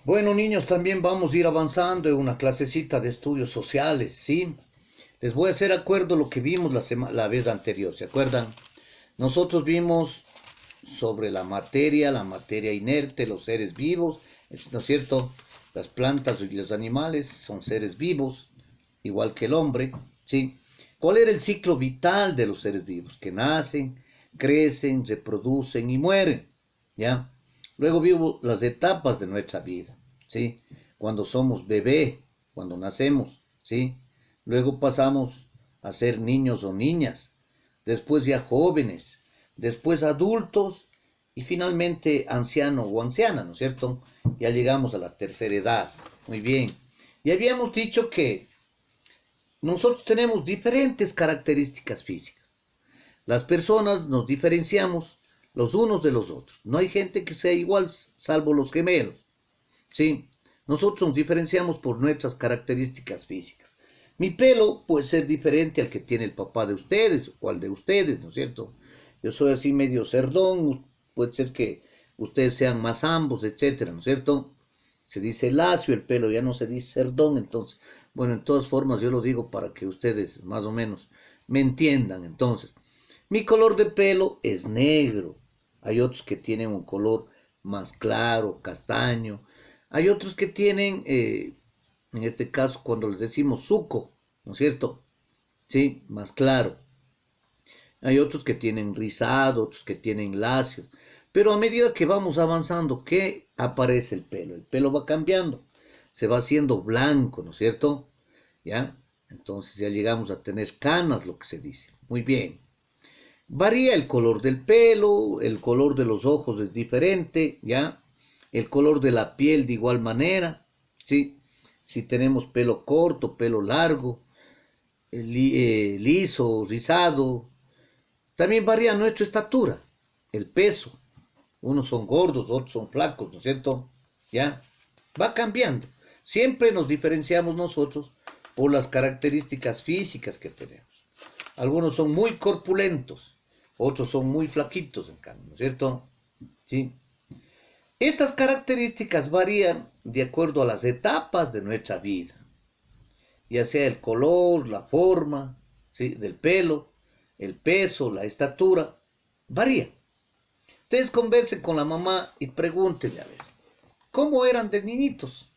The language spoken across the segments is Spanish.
Bueno, niños, también vamos a ir avanzando en una clasecita de estudios sociales, ¿sí? Les voy a hacer acuerdo lo que vimos la vez anterior, ¿se acuerdan? Nosotros vimos sobre la materia inerte, los seres vivos, ¿no es cierto? Las plantas y los animales son seres vivos, igual que el hombre, ¿sí? ¿Cuál era el ciclo vital de los seres vivos? Que nacen, crecen, reproducen y mueren, ¿ya? Luego vimos las etapas de nuestra vida, ¿sí? Cuando somos bebé, cuando nacemos, ¿sí? Luego pasamos a ser niños o niñas, después ya jóvenes, después adultos y finalmente anciano o anciana, ¿no es cierto? Ya llegamos a la tercera edad. Muy bien. Y habíamos dicho que nosotros tenemos diferentes características físicas. Las personas nos diferenciamos los unos de los otros. No hay gente que sea igual, salvo los gemelos. ¿Sí? Nosotros nos diferenciamos por nuestras características físicas. Mi pelo puede ser diferente al que tiene el papá de ustedes o al de ustedes, ¿no es cierto? Yo soy así medio cerdón, puede ser que ustedes sean más ambos, etcétera, ¿no es cierto? Se dice lacio el pelo, ya no se dice cerdón, entonces, bueno, en todas formas yo lo digo para que ustedes más o menos me entiendan. Entonces, mi color de pelo es negro, hay otros que tienen un color más claro, castaño, hay otros que tienen, en este caso, cuando les decimos suco, ¿no es cierto? Sí, más claro. Hay otros que tienen rizado, otros que tienen lacio. Pero a medida que vamos avanzando, ¿qué aparece el pelo? El pelo va cambiando, se va haciendo blanco, ¿no es cierto? ¿Ya? Entonces ya llegamos a tener canas, lo que se dice. Muy bien. Varía el color del pelo, el color de los ojos es diferente, ¿ya? El color de la piel de igual manera, ¿sí? Si tenemos pelo corto, pelo largo, liso, rizado. También varía nuestra estatura, el peso. Unos son gordos, otros son flacos, ¿no es cierto? ¿Ya? Va cambiando. Siempre nos diferenciamos nosotros por las características físicas que tenemos. Algunos son muy corpulentos, otros son muy flaquitos, en cambio, ¿no es cierto? ¿Sí? Estas características varían de acuerdo a las etapas de nuestra vida, ya sea el color, la forma, ¿sí? Del pelo, el peso, la estatura, varía. Ustedes conversen con la mamá y pregúntenle a ver, ¿cómo eran de niñitos?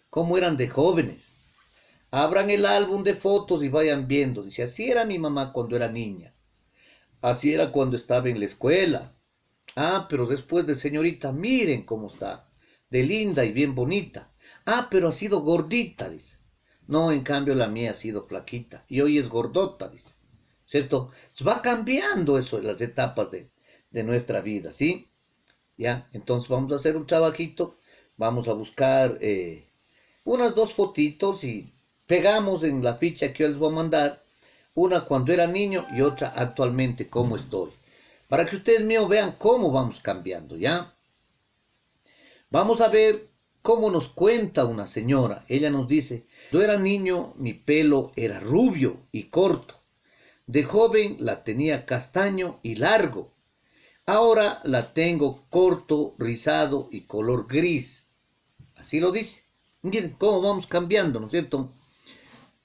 ¿Cómo eran de jóvenes? Abran el álbum de fotos y vayan viendo. Dice, así era mi mamá cuando era niña. Así era cuando estaba en la escuela. Ah, pero después de señorita, miren cómo está. De linda y bien bonita. Ah, pero ha sido gordita, dice. No, en cambio la mía ha sido flaquita. Y hoy es gordota, dice. ¿Cierto? Va cambiando eso en las etapas de nuestra vida, ¿sí? Ya, entonces vamos a hacer un trabajito. Vamos a buscar unas dos fotitos y pegamos en la ficha que yo les voy a mandar. Una cuando era niño y otra actualmente cómo estoy. Para que ustedes míos vean cómo vamos cambiando, ¿ya? Vamos a ver cómo nos cuenta una señora. Ella nos dice, cuando era niño mi pelo era rubio y corto. De joven la tenía castaño y largo. Ahora la tengo corto, rizado y color gris. Así lo dice. Miren cómo vamos cambiando, ¿no es cierto?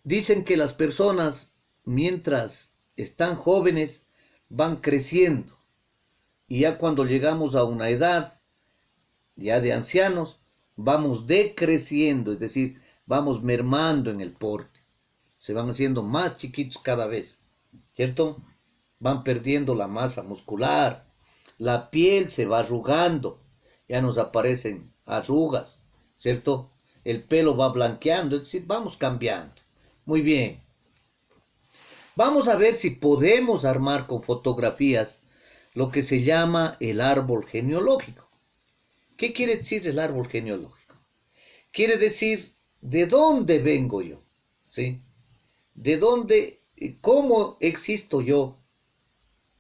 Dicen que las personas, mientras están jóvenes, van creciendo. Y ya cuando llegamos a una edad, ya de ancianos, vamos decreciendo, es decir, vamos mermando en el porte. Se van haciendo más chiquitos cada vez, ¿cierto? Van perdiendo la masa muscular, la piel se va arrugando, ya nos aparecen arrugas, ¿cierto? El pelo va blanqueando, es decir, vamos cambiando. Muy bien. Vamos a ver si podemos armar con fotografías lo que se llama el árbol genealógico. ¿Qué quiere decir el árbol genealógico? Quiere decir de dónde vengo yo, ¿sí? De dónde, cómo existo yo, o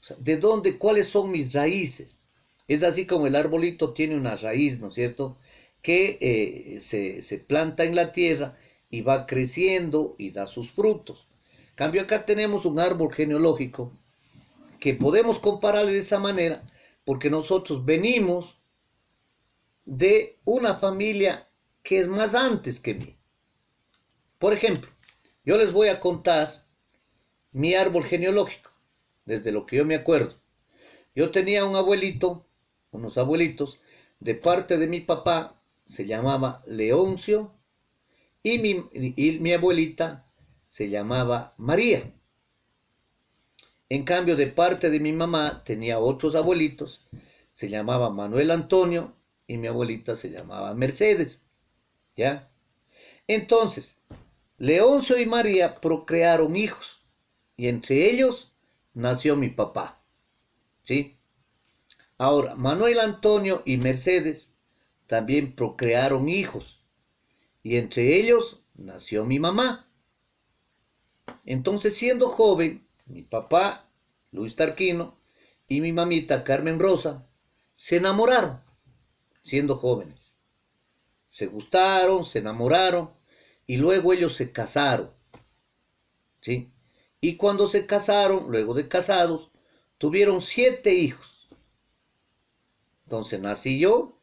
sea, de dónde, cuáles son mis raíces. Es así como el arbolito tiene una raíz, ¿no es cierto? Que se planta en la tierra y va creciendo y da sus frutos. En cambio, acá tenemos un árbol genealógico que podemos compararle de esa manera porque nosotros venimos de una familia que es más antes que mí. Por ejemplo, yo les voy a contar mi árbol genealógico, desde lo que yo me acuerdo. Yo tenía un abuelito, unos abuelitos, de parte de mi papá, se llamaba Leoncio, y mi abuelita se llamaba María. En cambio, de parte de mi mamá, tenía otros abuelitos, se llamaba Manuel Antonio, y mi abuelita se llamaba Mercedes, ¿ya? Entonces, Leoncio y María procrearon hijos, y entre ellos nació mi papá, ¿sí? Ahora, Manuel Antonio y Mercedes también procrearon hijos, y entre ellos nació mi mamá. Entonces, siendo joven, mi papá, Luis Tarquino, y mi mamita, Carmen Rosa, se enamoraron, siendo jóvenes. Se gustaron, se enamoraron, y luego ellos se casaron, ¿sí? Y cuando se casaron, luego de casados, tuvieron 7 hijos. Entonces nací yo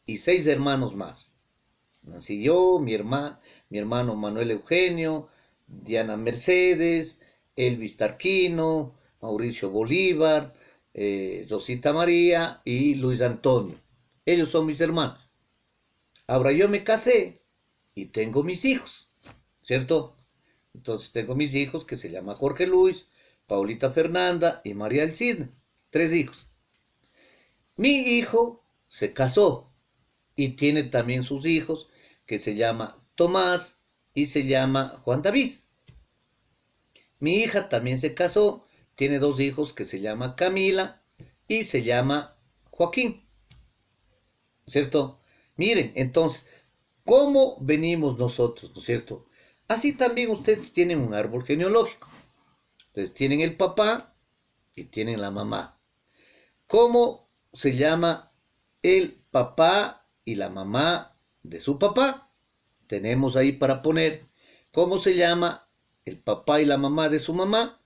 y 6 hermanos más. Nací yo, mi hermano Manuel Eugenio, Diana Mercedes, Elvis Tarquino, Mauricio Bolívar, Rosita María y Luis Antonio. Ellos son mis hermanos. Ahora yo me casé y tengo mis hijos, ¿cierto? Entonces tengo mis hijos que se llaman Jorge Luis, Paulita Fernanda y María del Cisne. 3 hijos. Mi hijo se casó y tiene también sus hijos que se llama Tomás y se llama Juan David. Mi hija también se casó, tiene 2 hijos que se llama Camila y se llama Joaquín, ¿cierto? Miren, entonces, ¿cómo venimos nosotros, no es cierto? Así también ustedes tienen un árbol genealógico. Ustedes tienen el papá y tienen la mamá. ¿Cómo se llama el papá y la mamá de su papá? Tenemos ahí para poner cómo se llama el papá y la mamá de su mamá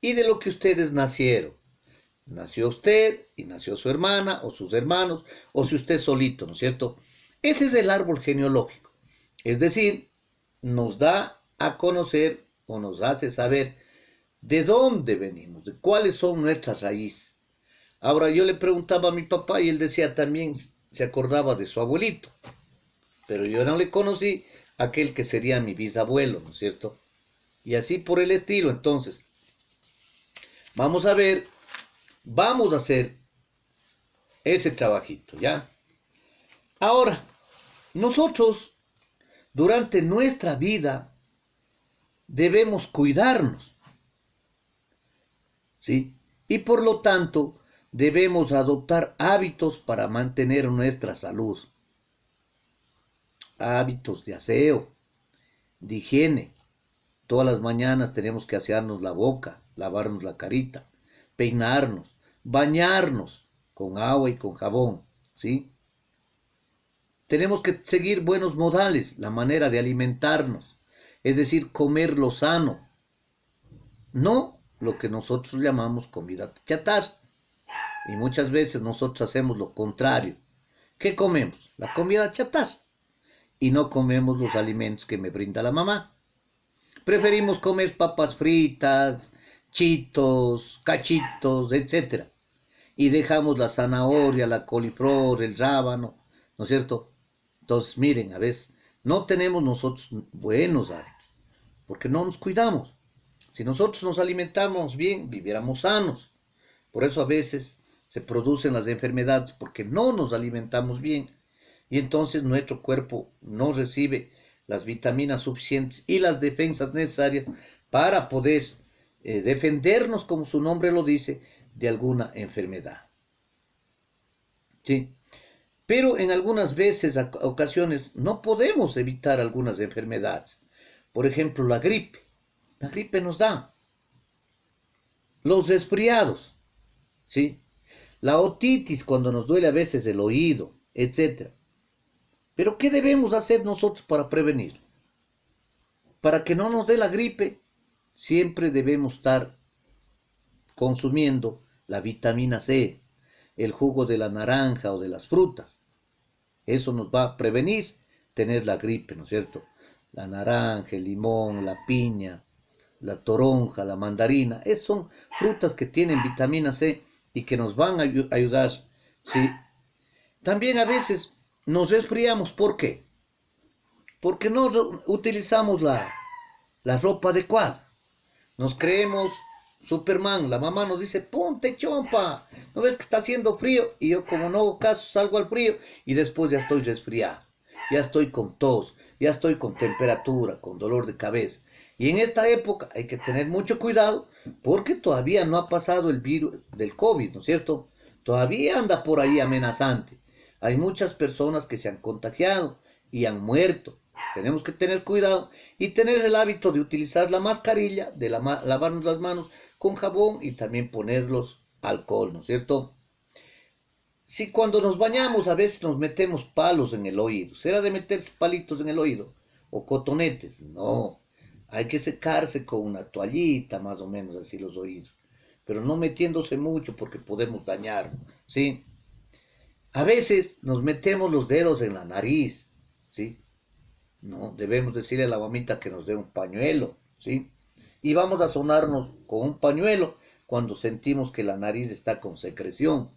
y de lo que ustedes nacieron. Nació usted y nació su hermana o sus hermanos o si usted solito, ¿no es cierto? Ese es el árbol genealógico. Es decir, nos da a conocer o nos hace saber de dónde venimos, de cuáles son nuestras raíces. Ahora yo le preguntaba a mi papá y él decía también, se acordaba de su abuelito, pero yo no le conocí aquel que sería mi bisabuelo, ¿no es cierto? Y así por el estilo. Entonces, vamos a ver, vamos a hacer ese trabajito, ¿ya? Ahora, nosotros durante nuestra vida debemos cuidarnos, ¿sí? Y por lo tanto, debemos adoptar hábitos para mantener nuestra salud. Hábitos de aseo, de higiene. Todas las mañanas tenemos que asearnos la boca, lavarnos la carita, peinarnos, bañarnos con agua y con jabón, ¿sí? Tenemos que seguir buenos modales, la manera de alimentarnos, es decir, comer lo sano, no lo que nosotros llamamos comida chatarra. Y muchas veces nosotros hacemos lo contrario. ¿Qué comemos? La comida chatarra. Y no comemos los alimentos que me brinda la mamá. Preferimos comer papas fritas, chitos, cachitos, etcétera. Y dejamos la zanahoria, la coliflor, el rábano, ¿no es cierto? Entonces, miren, a veces no tenemos nosotros buenos hábitos, porque no nos cuidamos. Si nosotros nos alimentamos bien, viviéramos sanos. Por eso a veces se producen las enfermedades porque no nos alimentamos bien y entonces nuestro cuerpo no recibe las vitaminas suficientes y las defensas necesarias para poder defendernos, como su nombre lo dice, de alguna enfermedad. ¿Sí? Pero en algunas veces, ocasiones, no podemos evitar algunas enfermedades. Por ejemplo, la gripe. La gripe nos da. Los resfriados, ¿sí? La otitis cuando nos duele a veces el oído, etcétera. Pero ¿qué debemos hacer nosotros para prevenir? Para que no nos dé la gripe, siempre debemos estar consumiendo la vitamina C, el jugo de la naranja o de las frutas. Eso nos va a prevenir tener la gripe, ¿no es cierto? La naranja, el limón, la piña, la toronja, la mandarina, son frutas que tienen vitamina C y que nos van a ayudar, ¿sí? También a veces nos resfriamos, ¿por qué? Porque no utilizamos la ropa adecuada. Nos creemos Superman, la mamá nos dice, ponte chompa, ¿no ves que está haciendo frío? Y yo como no hago caso salgo al frío y después ya estoy resfriado, ya estoy con tos, ya estoy con temperatura, con dolor de cabeza. Y en esta época hay que tener mucho cuidado porque todavía no ha pasado el virus del COVID, ¿no es cierto? Todavía anda por ahí amenazante. Hay muchas personas que se han contagiado y han muerto. Tenemos que tener cuidado y tener el hábito de utilizar la mascarilla, de lavarnos las manos con jabón y también ponerlos alcohol, ¿no es cierto? Si cuando nos bañamos a veces nos metemos palos en el oído, ¿será de meterse palitos en el oído? O cotonetes, no. Hay que secarse con una toallita, más o menos así los oídos. Pero no metiéndose mucho porque podemos dañar, ¿sí? A veces nos metemos los dedos en la nariz, ¿sí? No, debemos decirle a la mamita que nos dé un pañuelo, ¿sí? Y vamos a sonarnos con un pañuelo cuando sentimos que la nariz está con secreción,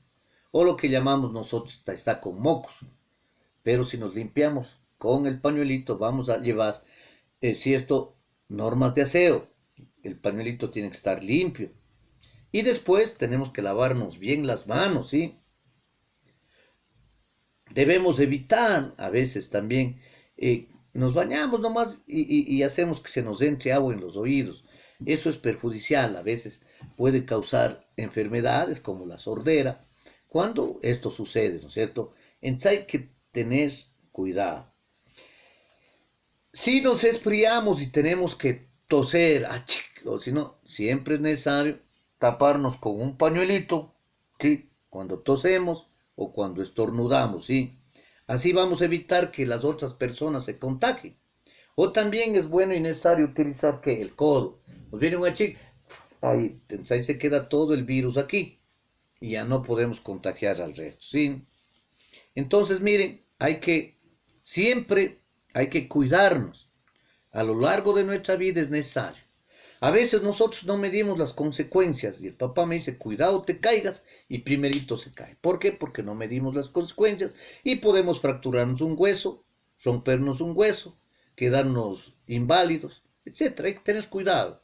o lo que llamamos nosotros está con mocos. Pero si nos limpiamos con el pañuelito, vamos a llevar, si esto, normas de aseo. El pañuelito tiene que estar limpio. Y después tenemos que lavarnos bien las manos, ¿sí? Debemos evitar a veces también, nos bañamos nomás y hacemos que se nos entre agua en los oídos. Eso es perjudicial, a veces puede causar enfermedades como la sordera, cuando esto sucede, ¿no es cierto? Entonces hay que tener cuidado. Si nos esfriamos y tenemos que toser, o si no, siempre es necesario taparnos con un pañuelito, ¿sí? Cuando tosemos o cuando estornudamos, ¿sí? Así vamos a evitar que las otras personas se contagien. O también es bueno y necesario utilizar que el codo. Nos viene una chica, ahí se queda todo el virus aquí y ya no podemos contagiar al resto, ¿sí? Entonces, miren, siempre hay que cuidarnos. A lo largo de nuestra vida es necesario. A veces nosotros no medimos las consecuencias y el papá me dice, cuidado te caigas y primerito se cae. ¿Por qué? Porque no medimos las consecuencias y podemos fracturarnos un hueso, rompernos un hueso, quedarnos inválidos, etcétera. Hay que tener cuidado.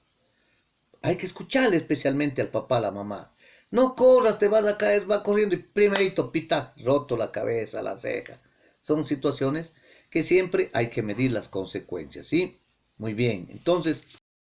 Hay que escucharle especialmente al papá, a la mamá. No corras, te vas a caer, va corriendo y primerito pita, roto la cabeza, la ceja. Son situaciones que siempre hay que medir las consecuencias, ¿sí? Muy bien, entonces